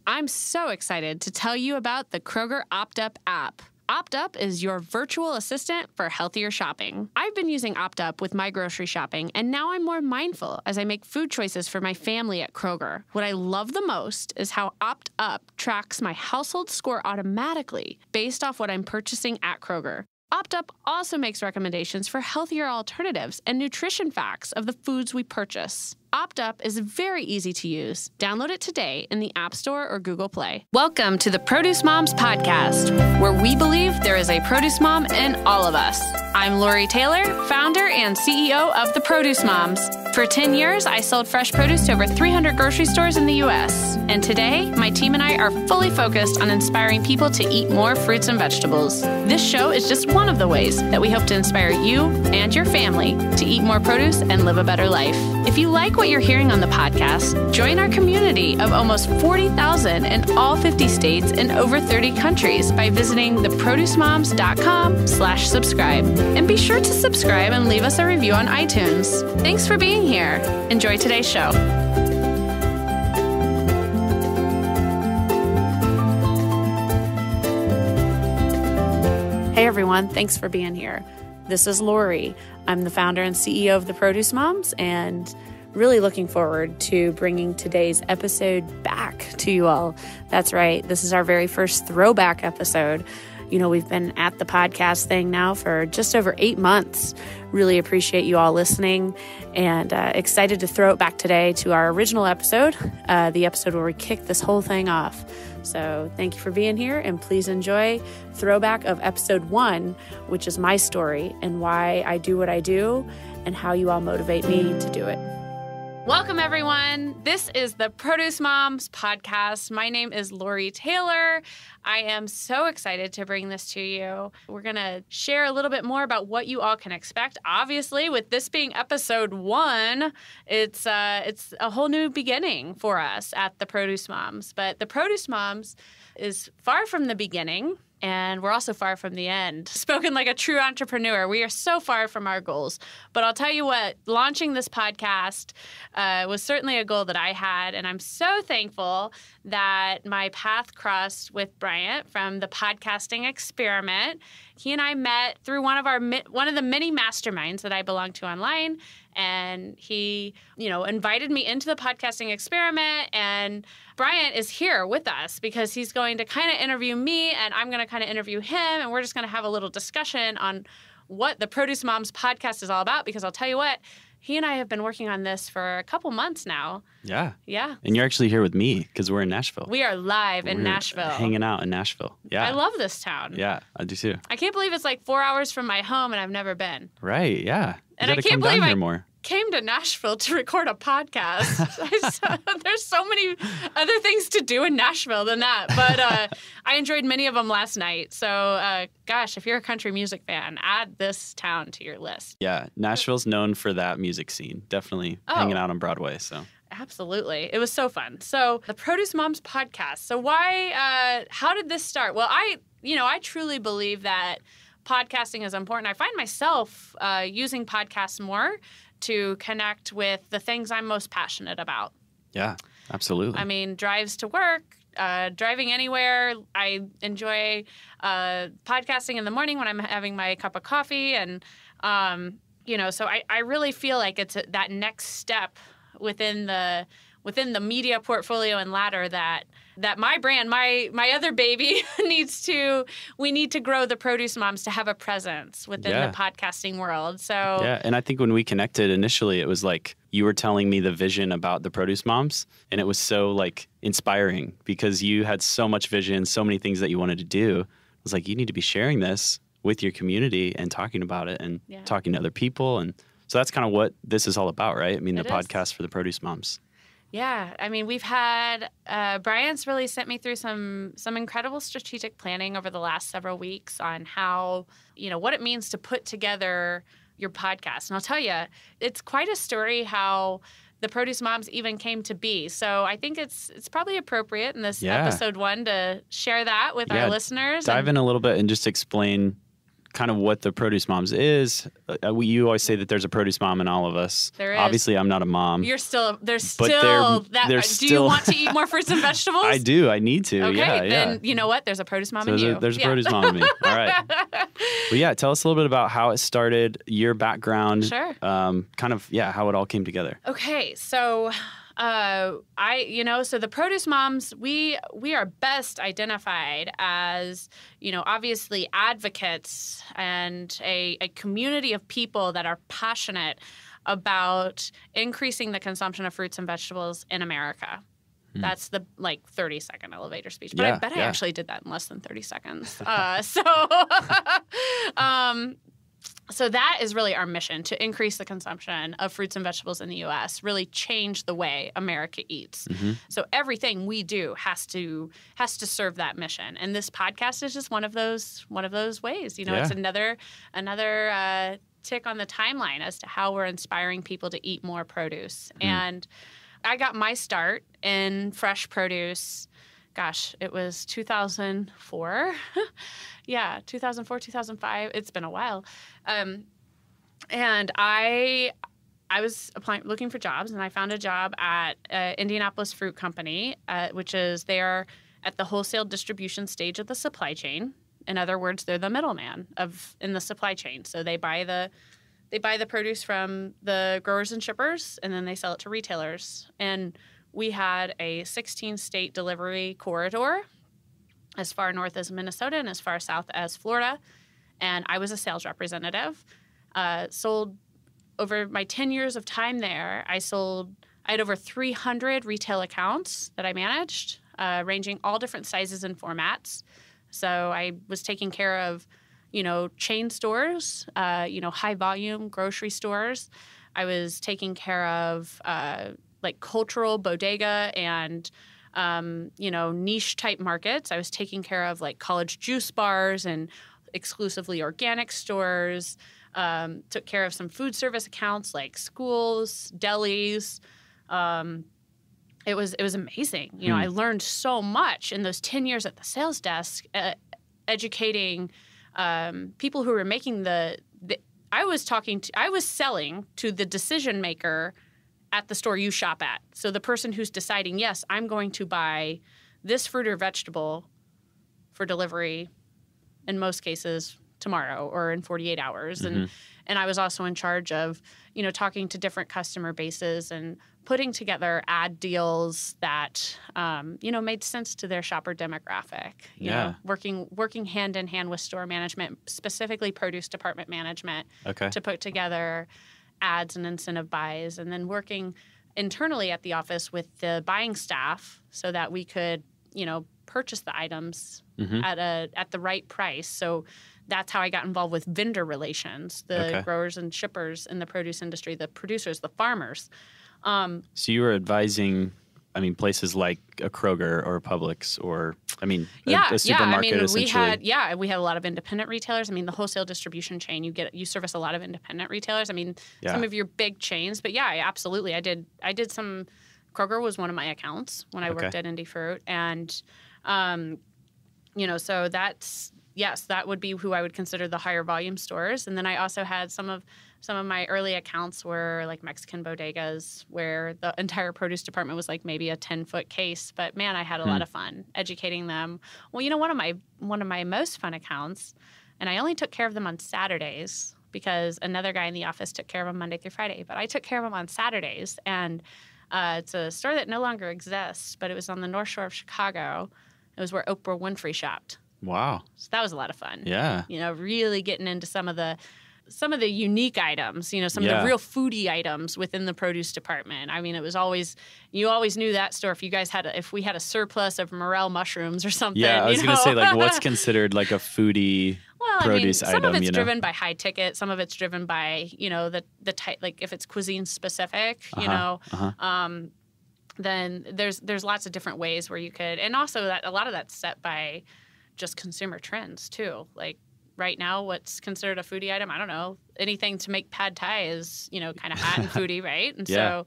I'm so excited to tell you about the Kroger OptUp app. OptUp is your virtual assistant for healthier shopping. I've been using OptUp with my grocery shopping, and now I'm more mindful as I make food choices for my family at Kroger. What I love the most is how OptUp tracks my household score automatically based off what I'm purchasing at Kroger. OptUp also makes recommendations for healthier alternatives and nutrition facts of the foods we purchase. OptUp is very easy to use. Download it today in the App Store or Google Play. Welcome to the Produce Moms Podcast, where we believe there is a produce mom in all of us. I'm Lori Taylor, founder and CEO of the Produce Moms. For 10 years, I sold fresh produce to over 300 grocery stores in the U.S. And today, my team and I are fully focused on inspiring people to eat more fruits and vegetables. This show is just one of the ways that we hope to inspire you and your family to eat more produce and live a better life. If you like what you're hearing on the podcast, join our community of almost 40,000 in all 50 states and over 30 countries by visiting theproducemoms.com/subscribe. And be sure to subscribe and leave us a review on iTunes. Thanks for being here. Enjoy today's show. Hey everyone, thanks for being here. This is Lori. I'm the founder and CEO of the Produce Moms, and really looking forward to bringing today's episode back to you all. That's right. This is our very first throwback episode. You know, we've been at the podcast thing now for just over 8 months. Really appreciate you all listening, and excited to throw it back today to our original episode, the episode where we kicked this whole thing off. So thank you for being here, and please enjoy throwback of episode 1, which is my story and why I do what I do and how you all motivate me to do it. Welcome, everyone. This is the Produce Moms Podcast. My name is Lori Taylor. I am so excited to bring this to you. We're going to share a little bit more about what you all can expect. Obviously, with this being episode 1, it's a whole new beginning for us at the Produce Moms. But the Produce Moms is far from the beginning, and we're also far from the end. Spoken like a true entrepreneur, we are so far from our goals. But I'll tell you what, launching this podcast was certainly a goal that I had, and I'm so thankful that my path crossed with Bryant from the Podcasting Experiment. He and I met through one of the many masterminds that I belong to online, and he, invited me into the Podcasting Experiment, and Bryant is here with us because he's going to kind of interview me, and I'm going to kind of interview him, and we're just going to have a little discussion on what the Produce Moms Podcast is all about, because I'll tell you what, he and I have been working on this for a couple months now. Yeah. Yeah. And you're actually here with me because we're in Nashville. We are live in Nashville. Hanging out in Nashville. Yeah. I love this town. Yeah, I do too. I can't believe it's like 4 hours from my home and I've never been. Right, yeah. And I can't believe I came to Nashville to record a podcast. There's so many other things to do in Nashville than that. But I enjoyed many of them last night. So, gosh, if you're a country music fan, add this town to your list. Yeah, Nashville's known for that music scene. Definitely hanging out on Broadway. So absolutely. It was so fun. So the Produce Moms Podcast. So how did this start? Well, I truly believe that podcasting is important. I find myself using podcasts more to connect with the things I'm most passionate about. Yeah, absolutely. I mean, drives to work, driving anywhere. I enjoy podcasting in the morning when I'm having my cup of coffee. And, so I really feel like it's that next step within the media portfolio and ladder that my brand, my other baby we need to grow the Produce Moms to have a presence within the podcasting world. So yeah, and I think when we connected initially, it was like you were telling me the vision about the Produce Moms, and it was so like inspiring because you had so much vision, so many things that you wanted to do. I was like, you need to be sharing this with your community and talking about it and talking to other people. And so that's kind of what this is all about, right? I mean, the podcast for the Produce Moms. Yeah. I mean, we've had Brian's really sent me through some incredible strategic planning over the last several weeks on how, what it means to put together your podcast. And I'll tell you, it's quite a story how the Produce Moms even came to be. So I think it's probably appropriate in this episode 1 to share that with our listeners. Dive in a little bit and just explain kind of what the Produce Moms is. You always say that there's a produce mom in all of us. There is. Obviously, I'm not a mom. There's still there's do you want to eat more fruits and vegetables? I do. I need to. Okay, then you know what? There's a produce mom in you. There's a produce mom in me. All right. But yeah, tell us a little bit about how it started, your background. Sure. Kind of, how it all came together. Okay, so so the Produce Moms, we are best identified as, obviously advocates and a community of people that are passionate about increasing the consumption of fruits and vegetables in America. That's the 30-second elevator speech. But I bet I actually did that in less than 30 seconds. So that is really our mission, to increase the consumption of fruits and vegetables in the U.S., really change the way America eats. Mm-hmm. So everything we do has to serve that mission. And this podcast is just one of those ways. It's another tick on the timeline as to how we're inspiring people to eat more produce. Mm-hmm. And I got my start in fresh produce. Gosh, it was 2004. 2004, 2005. It's been a while. And I was looking for jobs, and I found a job at Indianapolis Fruit Company, which is there at the wholesale distribution stage of the supply chain. In other words, they're the middleman in the supply chain. So they buy the produce from the growers and shippers, and then they sell it to retailers. And we had a 16-state delivery corridor, as far north as Minnesota and as far south as Florida. And I was a sales representative. Sold over my 10 years of time there. I had over 300 retail accounts that I managed, ranging all different sizes and formats. So I was taking care of, chain stores, high volume grocery stores. I was taking care of cultural bodega and niche type markets. I was taking care of college juice bars and exclusively organic stores. Took care of some food service accounts like schools, delis. It was amazing. I learned so much in those 10 years at the sales desk, educating people who were making I was selling to the decision maker at the store you shop at. So the person who's deciding, yes, I'm going to buy this fruit or vegetable for delivery, in most cases tomorrow or in 48 hours. Mm-hmm. And I was also in charge of, talking to different customer bases and putting together ad deals that, made sense to their shopper demographic. You know, working hand in hand with store management, specifically produce department management, to put together ads and incentive buys, and then working internally at the office with the buying staff so that we could, purchase the items at the right price. So that's how I got involved with vendor relations, the growers and shippers in the produce industry, the producers, the farmers. So you were advising, places like a Kroger or a Publix or, a supermarket essentially. We had a lot of independent retailers. The wholesale distribution chain, you service a lot of independent retailers. Some of your big chains, but absolutely. I did some. Kroger was one of my accounts when I worked at Indy Fruit, and so that would be who I would consider the higher volume stores. And then I also had some of my early accounts were like Mexican bodegas, where the entire produce department was like maybe a 10-foot case. But man, I had a lot of fun educating them. Well, one of my most fun accounts, and I only took care of them on Saturdays because another guy in the office took care of them Monday through Friday. But I took care of them on Saturdays, and it's a store that no longer exists, but it was on the North Shore of Chicago. It was where Oprah Winfrey shopped. Wow. So that was a lot of fun. Yeah. Really getting into some of the unique items, some of the real foodie items within the produce department. It was always, you always knew that store if we had a surplus of morel mushrooms or something. Yeah, I was going to say, what's considered like a foodie produce item? Some of it's driven by high ticket. Some of it's driven by, the type, like if it's cuisine specific, then there's lots of different ways where you could, and also that a lot of that's set by just consumer trends too. Like, right now what's considered a foodie item. I don't know. Anything to make pad thai is, kind of hot and foodie, right? And so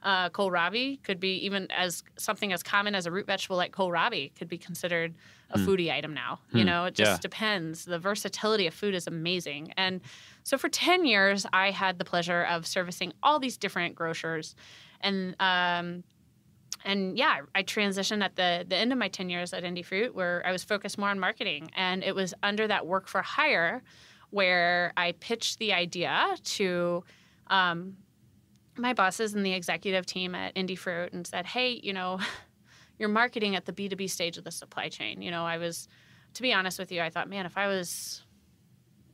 kohlrabi could be even as something as common as a root vegetable like kohlrabi could be considered a foodie item now. It just depends. The versatility of food is amazing. And so for 10 years, I had the pleasure of servicing all these different grocers. And I transitioned at the end of my 10 years at Indie Fruit, where I was focused more on marketing. And it was under that work for hire where I pitched the idea to my bosses and the executive team at Indie Fruit and said, hey, you're marketing at the B2B stage of the supply chain. To be honest with you, I thought, man, if I was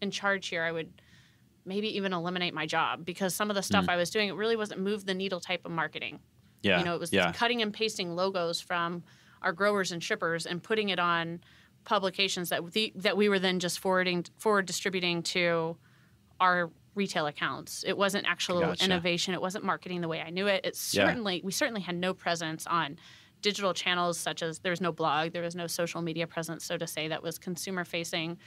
in charge here, I would maybe even eliminate my job, because some of the stuff I was doing, it really wasn't move the needle type of marketing. Yeah. It was cutting and pasting logos from our growers and shippers and putting it on publications that we were then just forward distributing to our retail accounts. It wasn't actual innovation. It wasn't marketing the way I knew it. We certainly had no presence on digital channels, such as there was no blog, there was no social media presence, so to say, that was consumer facing.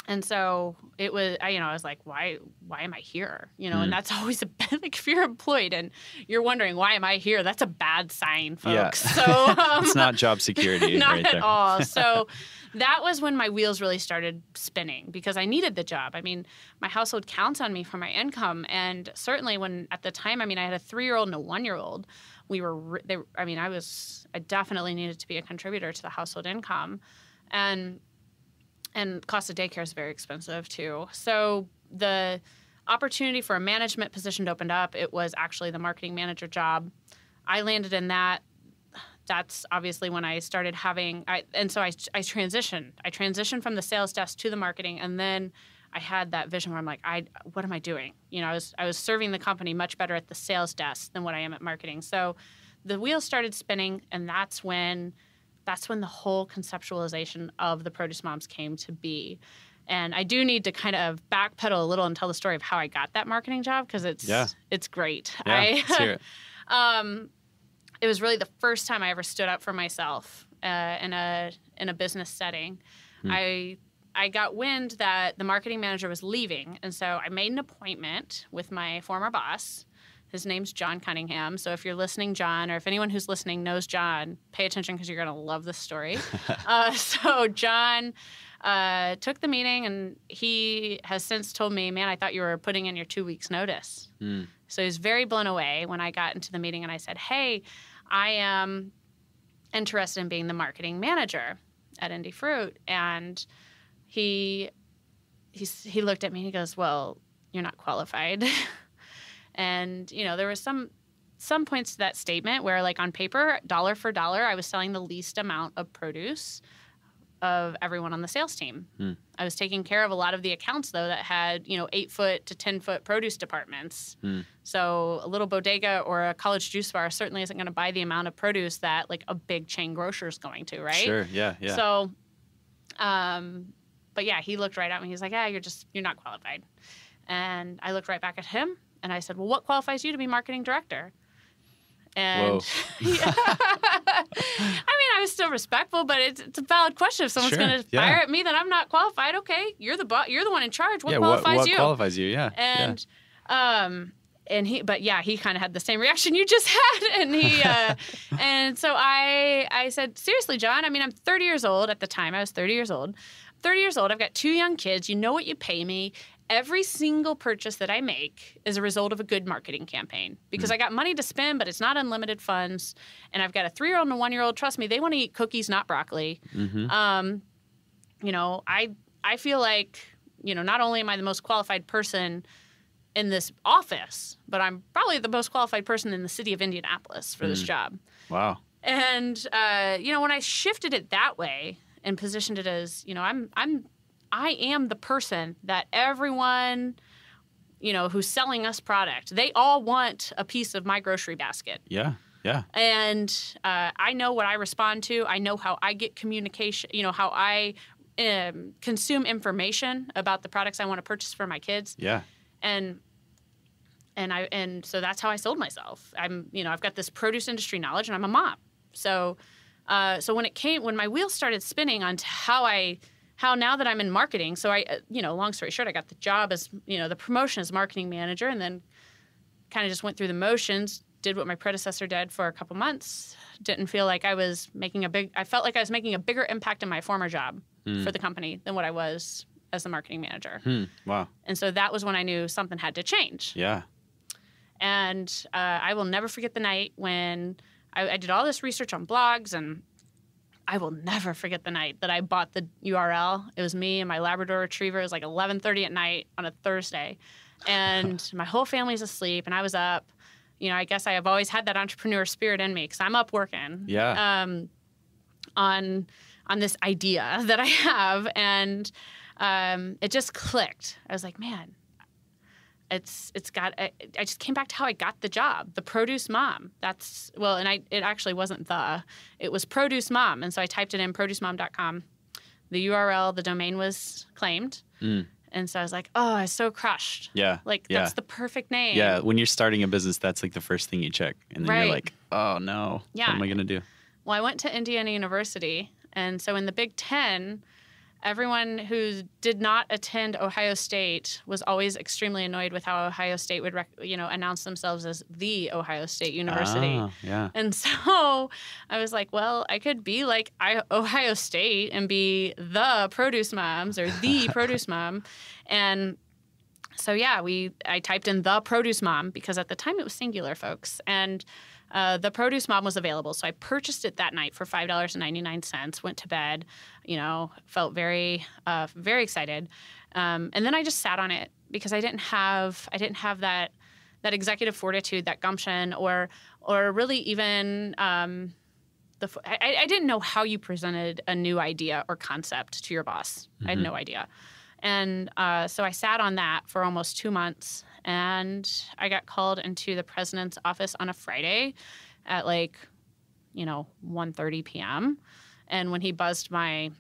And so it was, I was like, why am I here? And that's always a bad, like, if you're employed and you're wondering, why am I here? That's a bad sign, folks. Yeah. So it's not job security. Not right at there. all. So that was when my wheels really started spinning, because I needed the job. I mean, my household counts on me for my income. And certainly at the time, I had a 3-year-old and a 1-year-old. I definitely needed to be a contributor to the household income. And cost of daycare is very expensive too. So the opportunity for a management position opened up. It was actually the marketing manager job. I landed in that. That's obviously when I started having, I transitioned. I transitioned from the sales desk to the marketing, and then I had that vision where I'm like, what am I doing? I was serving the company much better at the sales desk than what I am at marketing. So the wheels started spinning, and that's when the whole conceptualization of the Produce Moms came to be. And I do need to kind of backpedal a little and tell the story of how I got that marketing job, because it's great. Yeah, let's hear it. It was really the first time I ever stood up for myself in a business setting. I got wind that the marketing manager was leaving, and so I made an appointment with my former boss. His name's John Cunningham. So if you're listening, John, or if anyone who's listening knows John, pay attention, because you're going to love this story. So John took the meeting, and he has since told me, man, I thought you were putting in your 2 weeks notice. So he was very blown away when I got into the meeting, and I said, hey, I am interested in being the marketing manager at Indie Fruit. And he looked at me and he goes, well, you're not qualified. And, there was some points to that statement where, like, on paper, dollar for dollar, I was selling the least amount of produce of everyone on the sales team. I was taking care of a lot of the accounts, though, that had, 8-foot to 10-foot produce departments. So a little bodega or a college juice bar certainly isn't going to buy the amount of produce that, like, a big chain grocer is going to, right? Sure, yeah. So, but yeah, he looked right at me. He's like, you're not qualified. And I looked right back at him. And I said, well, what qualifies you to be marketing director? And I was still respectful, but it's a valid question. If someone's going to fire at me that I'm not qualified, okay, you're the one in charge. What qualifies you? What qualifies you? Yeah. And he kind of had the same reaction you just had. And he, and so I said, seriously, John, I'm 30 years old at the time. I was 30 years old. 30 years old. I've got 2 young kids. You know what you pay me. Every single purchase that I make is a result of a good marketing campaign, because I got money to spend, but it's not unlimited funds. And I've got a 3-year-old and a 1-year-old. Trust me, they want to eat cookies, not broccoli. I feel like, not only am I the most qualified person in this office, but I'm probably the most qualified person in the city of Indianapolis for this job. Wow. And, when I shifted it that way and positioned it as, I am the person that everyone, who's selling us product, they all want a piece of my grocery basket. Yeah. And I know what I respond to. I know how I get communication, how I consume information about the products I want to purchase for my kids. Yeah. And so that's how I sold myself. I've got this produce industry knowledge, and I'm a mom. So when my wheels started spinning on how I how now that I'm in marketing, so long story short, I got the job as, the promotion as marketing manager, and then kind of just went through the motions, did what my predecessor did for a couple months. Didn't feel like I felt like I was making a bigger impact in my former job for the company than what I was as the marketing manager. Wow. And so that was when I knew something had to change. Yeah. And I will never forget the night when I did all this research on blogs, and I will never forget the night that I bought the URL. It was me and my Labrador Retriever. It was like 11:30 at night on a Thursday. And my whole family's asleep, and I was up. I guess I have always had that entrepreneur spirit in me because I'm up working on this idea that I have. And it just clicked. I was like, man, I just came back to how I got the job, the produce mom. It actually wasn't it was produce mom. And so I typed it in, producemom.com. The URL, the domain was claimed. And so I was like, oh, I was so crushed. Yeah. That's the perfect name. Yeah. When you're starting a business, that's like the first thing you check. And then you're like, oh no, what am I going to do? Well, I went to Indiana University. And so in the Big Ten, everyone who did not attend Ohio State was always extremely annoyed with how Ohio State would, announce themselves as the Ohio State University. Oh, yeah. And so I was like, well, I could be like Ohio State and be the Produce Moms or the Produce Mom. And so, I typed in the Produce Mom because at the time it was singular, folks. And the Produce Mom was available. So I purchased it that night for $5.99, went to bed, felt very, very excited. And then I just sat on it because I didn't have that executive fortitude, that gumption, or really even I didn't know how you presented a new idea or concept to your boss. I had no idea. And so I sat on that for almost 2 months. And I got called into the president's office on a Friday at 1:30 p.m. And when he buzzed my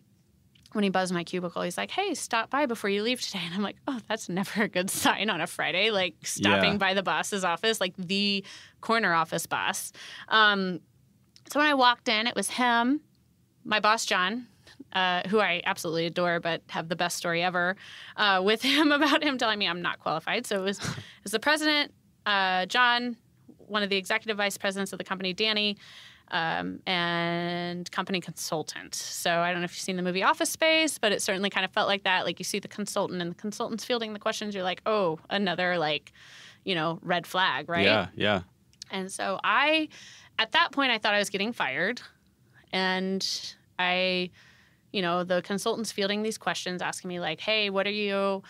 cubicle, he's like, hey, stop by before you leave today. And I'm like, oh, that's never a good sign on a Friday, stopping by the boss's office, the corner office boss. So when I walked in, it was him, my boss, John, who I absolutely adore, but have the best story ever with him about him telling me I'm not qualified. So it was the president, John, one of the executive vice presidents of the company, Danny, and company consultant. So I don't know if you've seen the movie Office Space, but it certainly kind of felt like that. You see the consultant, and the consultant's fielding the questions. You're like, oh, another red flag, right? Yeah, yeah. And so at that point, I thought I was getting fired, and the consultant's fielding these questions, asking me hey, what are your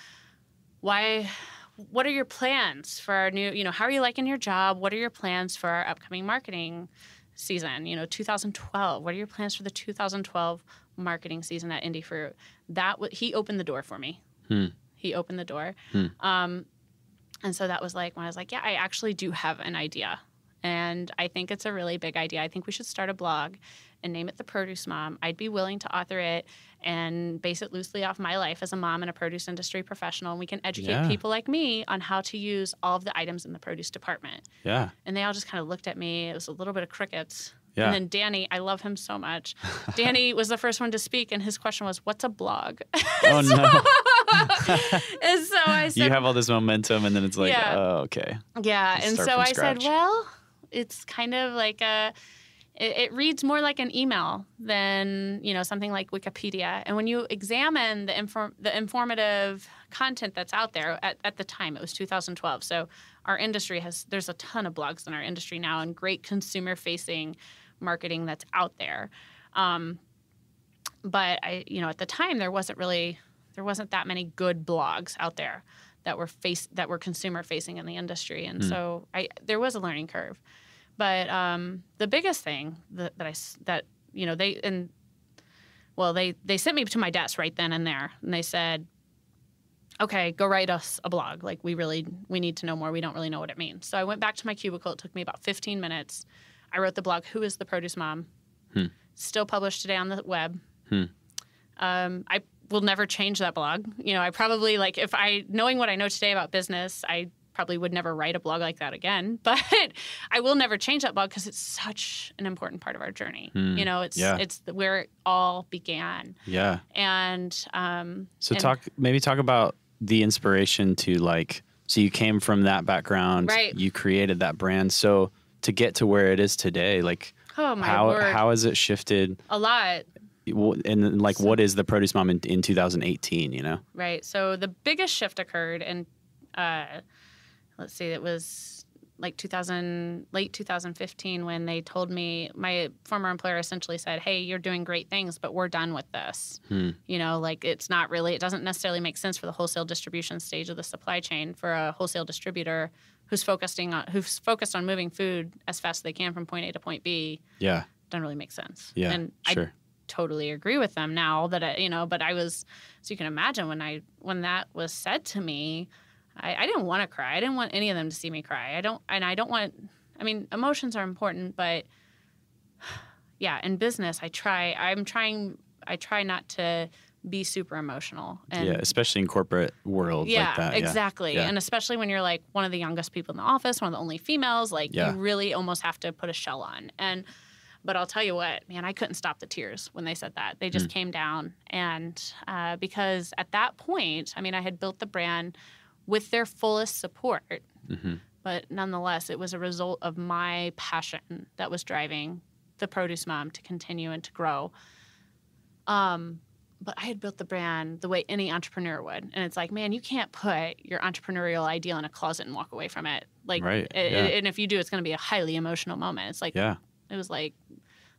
plans for our new, how are you liking your job? What are your plans for our upcoming marketing season? 2012. What are your plans for the 2012 marketing season at Indie Fruit? He opened the door for me. He opened the door. And so that was when I was like, yeah, I actually do have an idea. And I think it's a really big idea. I think we should start a blog and name it The Produce Mom. I'd be willing to author it and base it loosely off my life as a mom and a produce industry professional. And we can educate people like me on how to use all of the items in the produce department. Yeah. And they all just kind of looked at me. It was a little bit of crickets. Yeah. And then Danny, I love him so much. Danny was the first one to speak, and his question was, what's a blog? Oh, no. And so I said... You have all this momentum, and then it's oh, okay. Yeah. And so I said, well, it's kind of like it reads more like an email than, something like Wikipedia. And when you examine the informative content that's out there, at the time, it was 2012. So our industry there's a ton of blogs in our industry now and great consumer-facing marketing that's out there. But at the time, there wasn't that many good blogs out there that were consumer-facing in the industry. And so there was a learning curve. But the biggest thing they sent me to my desk right then and there, and they said, okay, go write us a blog. We need to know more. We don't really know what it means. So I went back to my cubicle. It took me about 15 minutes. I wrote the blog, Who is the Produce Mom? Still published today on the web. I will never change that blog. I probably, knowing what I know today about business, I probably would never write a blog like that again, but I will never change that blog because it's such an important part of our journey. You know, it's where it all began. Yeah. And so talk about the inspiration to like, so you came from that background, right? You created that brand. So to get to where it is today, like how has it shifted? A lot. And like, what is the Produce Mom in 2018, you know? Right. So the biggest shift occurred in, let's see, it was like late 2015 when they told me, my former employer essentially said, hey, you're doing great things, but we're done with this. You know, like it doesn't necessarily make sense for the wholesale distribution stage of the supply chain for a wholesale distributor who's focused on moving food as fast as they can from point A to point B. Yeah. Doesn't really make sense. Yeah. And sure. I totally agree with them now that but I was, so you can imagine when that was said to me, I didn't want to cry. I didn't want any of them to see me cry. I mean, emotions are important, but yeah, in business, I try not to be super emotional. And yeah, especially in corporate world like that. Exactly. Yeah. And especially when you're like one of the youngest people in the office, one of the only females, like you really almost have to put a shell on. But I'll tell you what, man, I couldn't stop the tears when they said that. They just came down. And because at that point, I mean, I had built the brand with their fullest support. But nonetheless, it was a result of my passion that was driving the Produce Mom to continue and to grow. But I had built the brand the way any entrepreneur would. And it's like, man, you can't put your entrepreneurial ideal in a closet and walk away from it. Like, and if you do, it's going to be a highly emotional moment. It's like, it was like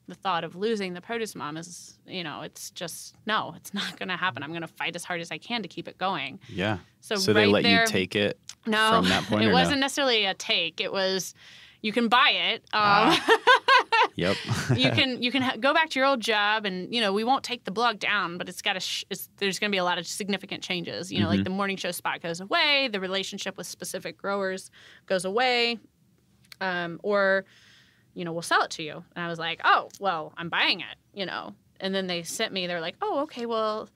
the thought of losing the Produce Mom is, you know, it's just, no, it's not going to happen. I'm going to fight as hard as I can to keep it going. Yeah. So right they let there, you take it no, from that point? It wasn't necessarily a take. It was, you can buy it. Yep. you can go back to your old job and, you know, we won't take the blog down, but it's got there's going to be a lot of significant changes. You know, like the morning show spot goes away, the relationship with specific growers goes away, or, you know, we'll sell it to you. And I was like, oh, well, I'm buying it, you know. And then they're like, oh, okay, well,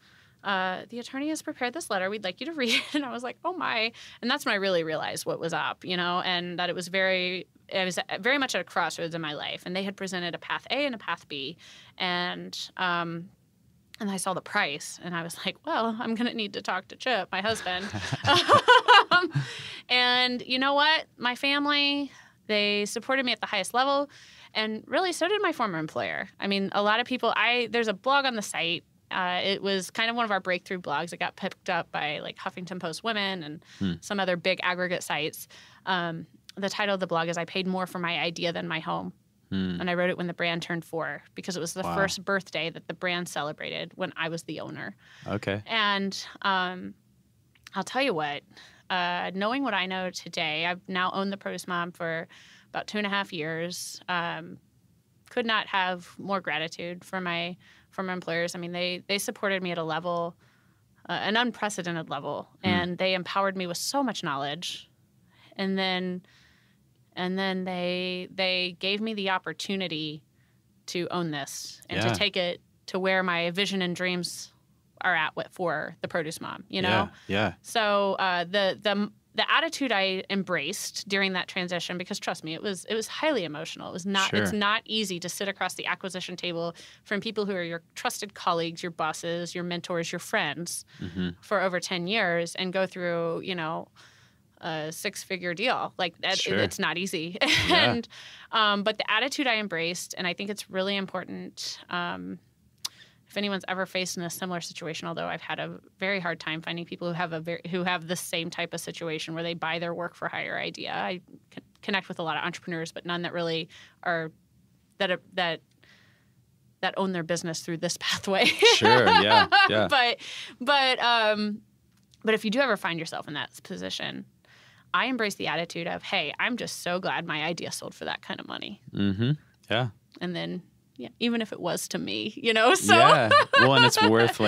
the attorney has prepared this letter. We'd like you to read it. And I was like, oh my. And that's when I really realized what was up, you know, and that I was very much at a crossroads in my life. And they had presented a path A and a path B. And I saw the price and I was like, well, I'm going to need to talk to Chip, my husband. And you know what? My family, they supported me at the highest level, and really so did my former employer. I mean, a lot of people, there's a blog on the site. It was kind of one of our breakthrough blogs. It got picked up by like Huffington Post Women and some other big aggregate sites. The title of the blog is I Paid More for My Idea Than My Home. And I wrote it when the brand turned 4 because it was the first birthday that the brand celebrated when I was the owner. Okay. And I'll tell you what, knowing what I know today, I've now owned the Produce Mom for about 2.5 years. Could not have more gratitude for my employers. I mean, they supported me at a level, an unprecedented level, and they empowered me with so much knowledge. And then they gave me the opportunity to own this and to take it to where my vision and dreams are at for the Produce Mom, you know? Yeah. So the attitude I embraced during that transition, because trust me, it was highly emotional. It was not It's not easy to sit across the acquisition table from people who are your trusted colleagues, your bosses, your mentors, your friends for over 10 years and go through, you know, a 6-figure deal. Like that, it's not easy. And but the attitude I embraced, and I think it's really important. If anyone's ever faced in a similar situation, although I've had a very hard time finding people who have the same type of situation where they buy their work for hire idea. I connect with a lot of entrepreneurs, but none that really are that own their business through this pathway. Sure, yeah. But if you do ever find yourself in that position, I embrace the attitude of, hey, I'm just so glad my idea sold for that kind of money. Yeah. And then, even if it was to me, you know, so. Yeah. Well, and it's worth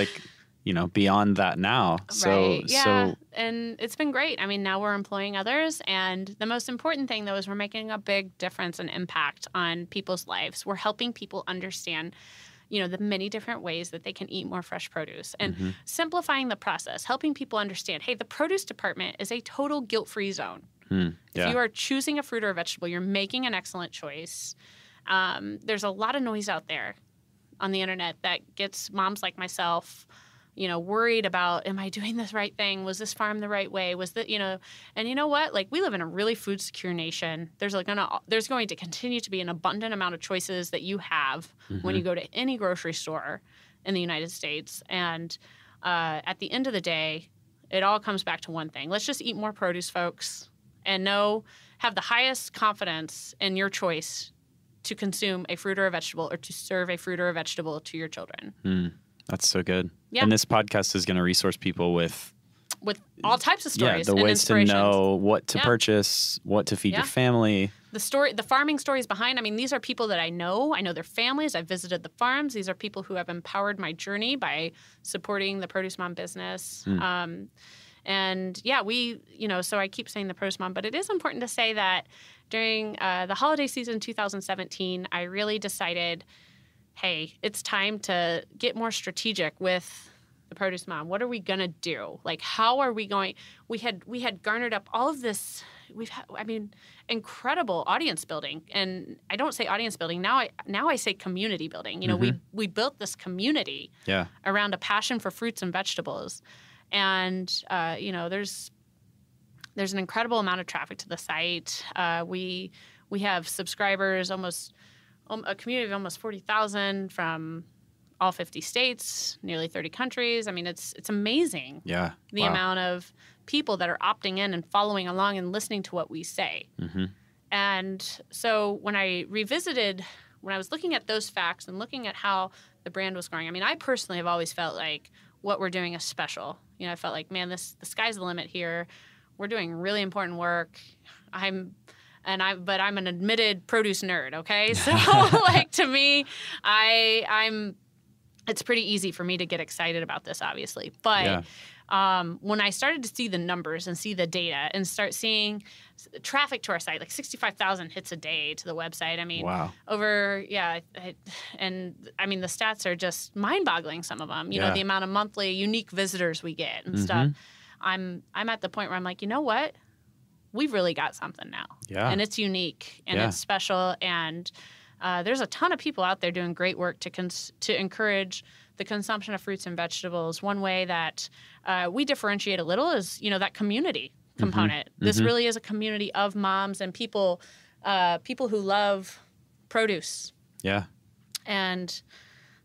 beyond that now. So, and it's been great. I mean, now we're employing others. And the most important thing, though, is we're making a big difference and impact on people's lives. We're helping people understand, the many different ways that they can eat more fresh produce and simplifying the process, helping people understand, hey, the produce department is a total guilt-free zone. If you are choosing a fruit or a vegetable, you're making an excellent choice. There's a lot of noise out there on the internet that gets moms like myself, worried about, am I doing this right thing? Was this farm the right way? Was that, and you know what? Like, we live in a really food secure nation. There's going to continue to be an abundant amount of choices that you have when you go to any grocery store in the United States. And at the end of the day, it all comes back to one thing. Let's just eat more produce, folks, and have the highest confidence in your choice to consume a fruit or a vegetable or to serve a fruit or a vegetable to your children. That's so good. Yeah. And this podcast is going to resource people with all types of stories. The and ways to know what to purchase, what to feed your family. The farming stories behind. I mean, these are people that I know. I know their families. I've visited the farms. These are people who have empowered my journey by supporting the Produce Mom business. And so I keep saying the Produce Mom, but it is important to say that during the holiday season 2017, I really decided, hey, it's time to get more strategic with the Produce Mom. What are we going to do? Like, how are we going? We had garnered up all of this. Incredible audience building. And I don't say audience building. Now I say community building. We built this community around a passion for fruits and vegetables. And, there's an incredible amount of traffic to the site. We have subscribers, a community of almost 40,000 from all 50 states, nearly 30 countries. I mean, it's amazing. Yeah. The amount of people that are opting in and following along and listening to what we say. And so when I was looking at those facts and looking at how the brand was growing, I mean, I personally have always felt like what we're doing is special. I felt like, man, the sky's the limit here. We're doing really important work. But I'm an admitted produce nerd, okay? So, to me, it's pretty easy for me to get excited about this, obviously. But when I started to see the numbers and see the data and start seeing traffic to our site, like 65,000 hits a day to the website. I mean, the stats are just mind-boggling, some of them. The amount of monthly unique visitors we get and stuff. I'm at the point where I'm like, you know what? We've really got something now. Yeah. And it's unique and it's special. And there's a ton of people out there doing great work to encourage the consumption of fruits and vegetables. One way that we differentiate a little is, that community component. This really is a community of moms and people who love produce. Yeah. And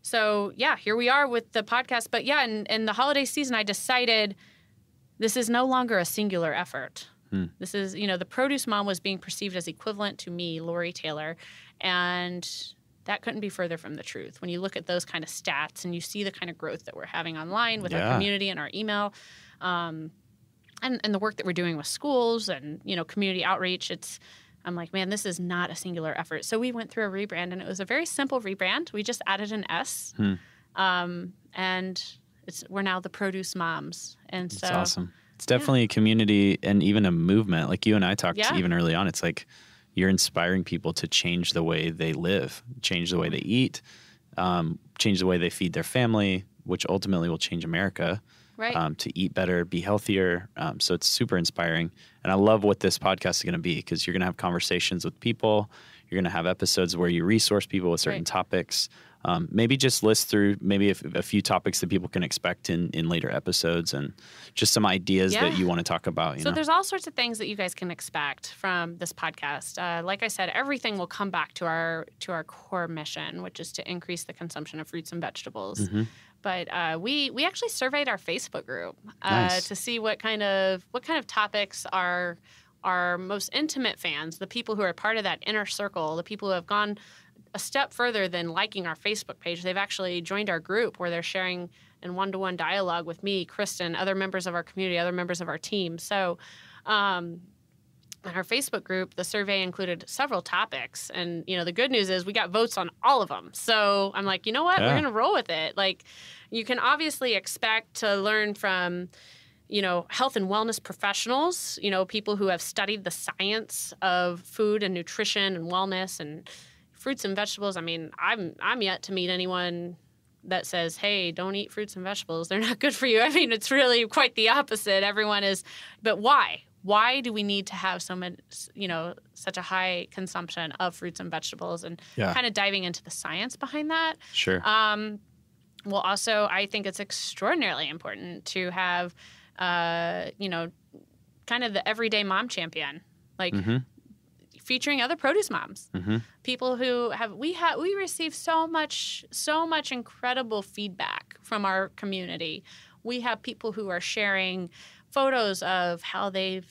so, here we are with the podcast. But in the holiday season, I decided this is no longer a singular effort. This is, the Produce Mom was being perceived as equivalent to me, Lori Taylor, and that couldn't be further from the truth. When you look at those kind of stats and you see the kind of growth that we're having online with our community and our email, and the work that we're doing with schools and, community outreach, I'm like, man, this is not a singular effort. So we went through a rebrand, and it was a very simple rebrand. We just added an S, and we're now the Produce Moms. And That's awesome. It's definitely a community and even a movement. Like you and I talked even early on, it's like you're inspiring people to change the way they live, change the way they eat, change the way they feed their family, which ultimately will change America. Right. To eat better, be healthier. So it's super inspiring. And I love what this podcast is going to be, because you're going to have conversations with people. You're going to have episodes where you resource people with certain topics. Maybe just list through maybe a few topics that people can expect in later episodes, and just some ideas that you want to talk about. So there's all sorts of things that you guys can expect from this podcast. Like I said, everything will come back to our core mission, which is to increase the consumption of fruits and vegetables. But we actually surveyed our Facebook group to see what kind of topics our most intimate fans, the people who are part of that inner circle, the people who have gone a step further than liking our Facebook page. They've actually joined our group where they're sharing in one-to-one dialogue with me, Kristen, other members of our community, other members of our team. So in our Facebook group, the survey included several topics. And, the good news is we got votes on all of them. So I'm like, you know what? We're going to roll with it. Like, you can obviously expect to learn from health and wellness professionals, people who have studied the science of food and nutrition and wellness and fruits and vegetables, I mean, I'm yet to meet anyone that says, hey, don't eat fruits and vegetables. They're not good for you. I mean, it's really quite the opposite. Everyone is, but why? Why do we need to have so much, such a high consumption of fruits and vegetables, and kind of diving into the science behind that? Sure. Well, also, I think it's extraordinarily important to have, kind of the everyday mom champion, like featuring other produce moms, people who we receive so much incredible feedback from our community. We have people who are sharing photos of how they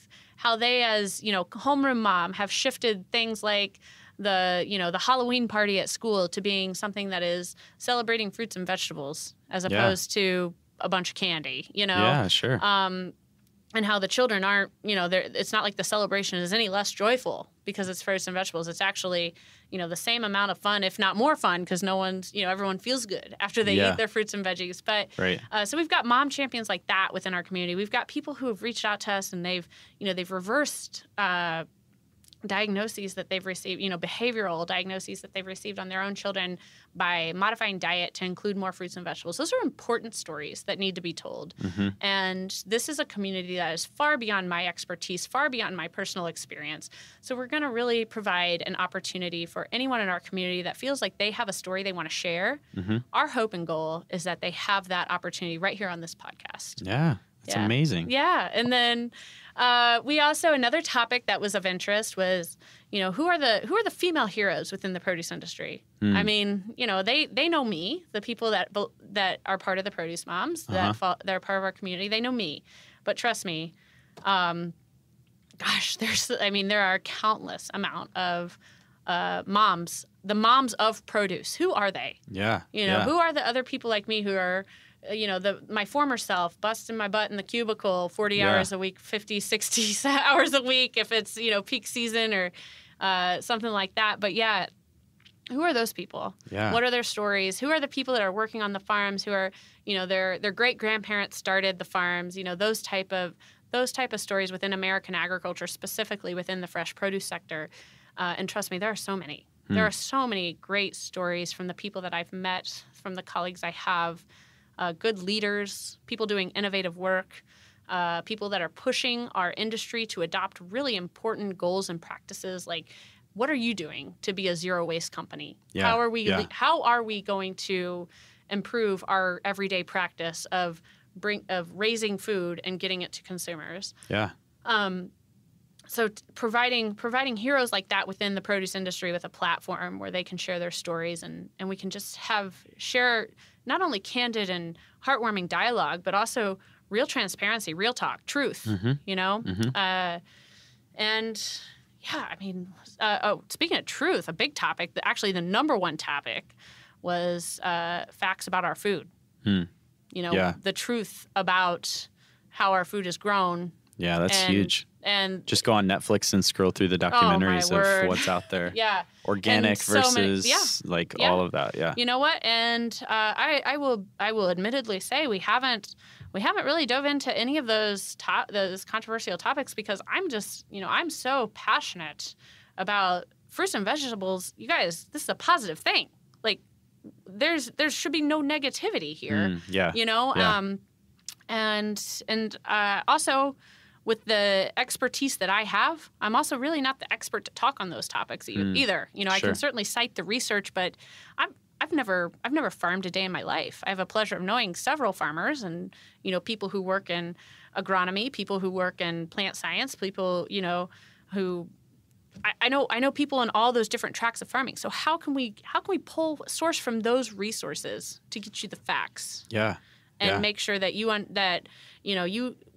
as homeroom mom have shifted things like the Halloween party at school to being something that is celebrating fruits and vegetables as opposed to a bunch of candy. Yeah, sure. And how the children aren't, it's not like the celebration is any less joyful because it's fruits and vegetables. It's actually, the same amount of fun, if not more fun, because everyone feels good after they eat their fruits and veggies. But so we've got mom champions like that within our community. We've got people who have reached out to us and they've reversed diagnoses that they've received, behavioral diagnoses that they've received on their own children by modifying diet to include more fruits and vegetables. Those are important stories that need to be told. And this is a community that is far beyond my expertise, far beyond my personal experience. So we're going to really provide an opportunity for anyone in our community that feels like they have a story they want to share. Our hope and goal is that they have that opportunity right here on this podcast. Yeah. It's amazing. Yeah. And then we also, another topic that was of interest was, who are the female heroes within the produce industry? I mean, they know me, the people that are part of the Produce Moms, that are part of our community. They know me. But trust me, there are countless amount of moms, the moms of produce. Who are they? Yeah. Who are the other people like me who are my former self, busting my butt in the cubicle 40 hours a week, 50, 60 hours a week if it's, peak season or something like that. But who are those people? Yeah. What are their stories? Who are the people that are working on the farms who are, their great-grandparents started the farms, those type of stories within American agriculture, specifically within the fresh produce sector. And trust me, there are so many. There are so many great stories from the people that I've met, from the colleagues I have. Good leaders, people doing innovative work, people that are pushing our industry to adopt really important goals and practices. Like, what are you doing to be a zero waste company? Yeah. How are we going to improve our everyday practice of raising food and getting it to consumers? Yeah. So providing heroes like that within the produce industry with a platform where they can share their stories and we can just share not only candid and heartwarming dialogue, but also real transparency, real talk, truth, speaking of truth, a big topic, actually the number one topic was facts about our food. The truth about how our food is grown. Yeah, that's huge. And just go on Netflix and scroll through the documentaries of what's out there. Organic versus all of that. Yeah. You know what? And I will admittedly say we haven't really dove into any of those controversial topics because I'm just, I'm so passionate about fruits and vegetables. You guys, this is a positive thing. Like there should be no negativity here. And also with the expertise that I have, I'm also really not the expert to talk on those topics either. I can certainly cite the research, but I've never farmed a day in my life. I have a pleasure of knowing several farmers and, people who work in agronomy, people who work in plant science, people, who I know people in all those different tracks of farming. So how can we source from those resources to get you the facts? Yeah. And make sure that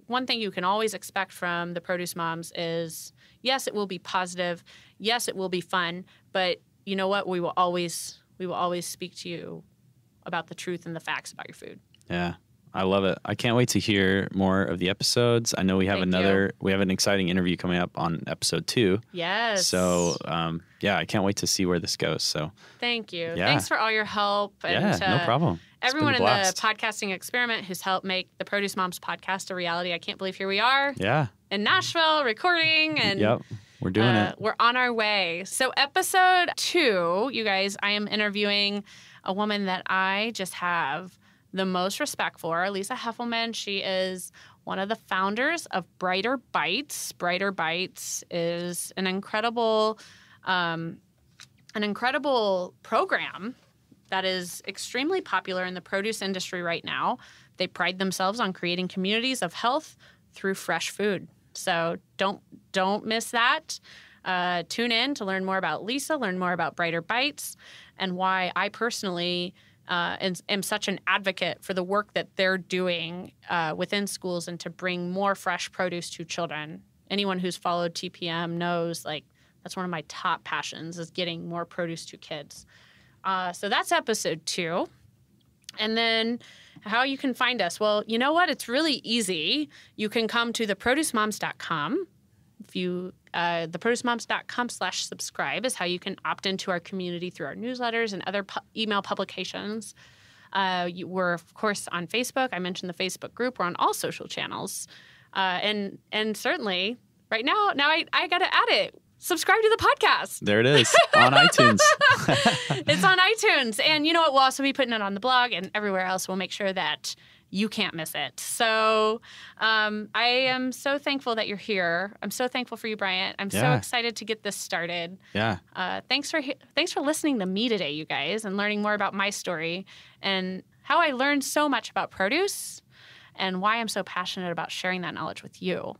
one thing you can always expect from the Produce Moms is, yes, it will be positive. Yes, it will be fun. But you know what? We will always speak to you about the truth and the facts about your food. Yeah, I love it. I can't wait to hear more of the episodes. I know we have an exciting interview coming up on episode 2. Yes. So, I can't wait to see where this goes. So thank you. Yeah. Thanks for all your help. And, no problem. Everyone in the podcasting experiment who's helped make the Produce Moms podcast a reality. I can't believe here we are. Yeah. In Nashville recording. And we're We're doing it. We're on our way. So episode 2, you guys, I am interviewing a woman that I just have the most respect for, Lisa Heffelman. She is one of the founders of Brighter Bites. Brighter Bites is an incredible program that is extremely popular in the produce industry right now. They pride themselves on creating communities of health through fresh food. So don't miss that. Tune in to learn more about Lisa, learn more about Brighter Bites, and why I personally am such an advocate for the work that they're doing within schools and to bring more fresh produce to children. Anyone who's followed TPM knows, like, that's one of my top passions is getting more produce to kids. So that's episode 2. And then how you can find us. Well, you know what? It's really easy. You can come to theproducemoms.com. If you, theproducemoms.com/subscribe is how you can opt into our community through our newsletters and other email publications. We're, of course, on Facebook. I mentioned the Facebook group. We're on all social channels. And certainly right now I got to add it. Subscribe to the podcast. There it is on iTunes. It's on iTunes. And you know what? We'll also be putting it on the blog and everywhere else. We'll make sure that you can't miss it. So I am so thankful that you're here. I'm so thankful for you, Bryant. I'm so excited to get this started. Yeah. Thanks for listening to me today, you guys, and learning more about my story and how I learned so much about produce and why I'm so passionate about sharing that knowledge with you.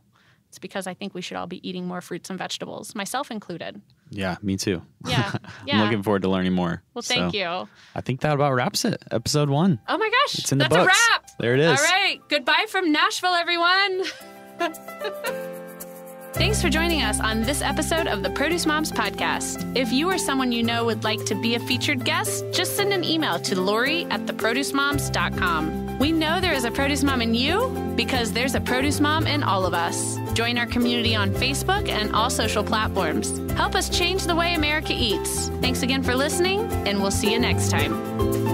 It's because I think we should all be eating more fruits and vegetables, myself included. Yeah, me too. Yeah. I'm looking forward to learning more. Well, thank you. I think that about wraps it. Episode 1. Oh my gosh. It's in the books. That's a wrap. There it is. All right. Goodbye from Nashville, everyone. Thanks for joining us on this episode of the Produce Moms Podcast. If you or someone you know would like to be a featured guest, just send an email to Lori@theproducemoms.com. We know there is a produce mom in you because there's a produce mom in all of us. Join our community on Facebook and all social platforms. Help us change the way America eats. Thanks again for listening, and we'll see you next time.